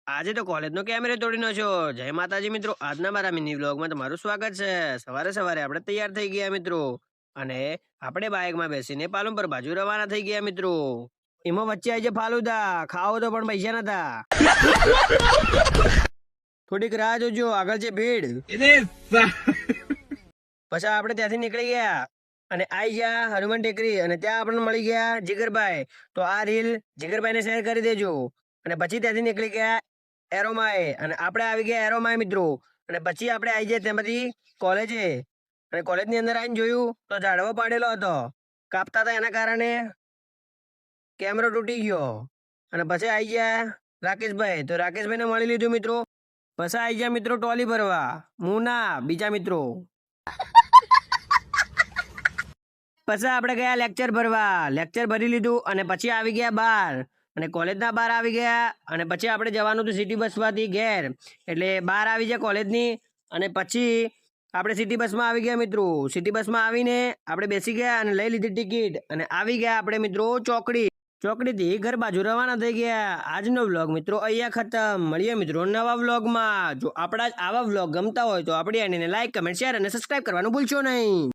આજે તો કોલેજનો કેમેરો તોડી નાખ્યો. જય માતાજી મિત્રો, આજના મારા મિની વ્લોગમાં તમારું સ્વાગત છે. સવારે સવારે આપણે તૈયાર થઈ ગયા મિત્રો, અને આપણે બાઇકમાં બેસીને પાલનપુર બાજુ રવાના થઈ ગયા મિત્રો. એમાં વચ્ચે આવી જાય ફાલુદા, ખાવો તો પણ પૈસા નતા. થોડીક રાહ જોજો, આગળ છે ભીડ. પછી આપણે ત્યાંથી નીકળી ગયા અને આઈ ગયા હનુમાન ટેકરી, અને ત્યાં આપણને મળી ગયા જીગરભાઈ. તો આ રીલ જીગરભાઈને શેર કરી દેજો. અને પછી ત્યાંથી નીકળી ગયા એરોમાય, અને આપણે આવી ગયા એરોમાય મિત્રો. અને પછી આપણે આવી જાય તેમાંથી કોલેજે, અને કોલેજની અંદર આવીને જોયું તો ઝાડવો પાડેલો હતો, કાપતા હતા એના કારણે કેમેરો તૂટી ગયો. અને પછી આવી ગયા રાકેશભાઈ, તો રાકેશભાઈને મળી લીધું મિત્રો. પછી આવી ગયા મિત્રો ટોલી ભરવા, હું ના બીજા મિત્રો. પછી આપણે ગયા લેક્ચર ભરવા, લેક્ચર ભરી લીધું અને પછી આવી ગયા બહાર, અને કોલેજના બહાર આવી ગયા. અને પછી આપણે જવાનું હતું સિટી બસમાંથી ઘેર, એટલે બહાર આવી જાય કોલેજની. અને પછી આપણે સિટી બસમાં આવી ગયા મિત્રો. સિટી બસમાં આવીને આપણે બેસી ગયા અને લઈ લીધી ટિકિટ, અને આવી ગયા આપણે મિત્રો ચોકડીથી ઘર બાજુ રવાના થઈ ગયા. આજનો વ્લોગ મિત્રો અહીંયા ખતમ. મળીએ મિત્રો નવા વ્લોગમાં. જો આપણા જ આવા વ્લોગ ગમતા હોય તો આપણી એને લાઈક, કમેન્ટ, શેર અને સબસ્ક્રાઇબ કરવાનું ભૂલશો નહીં.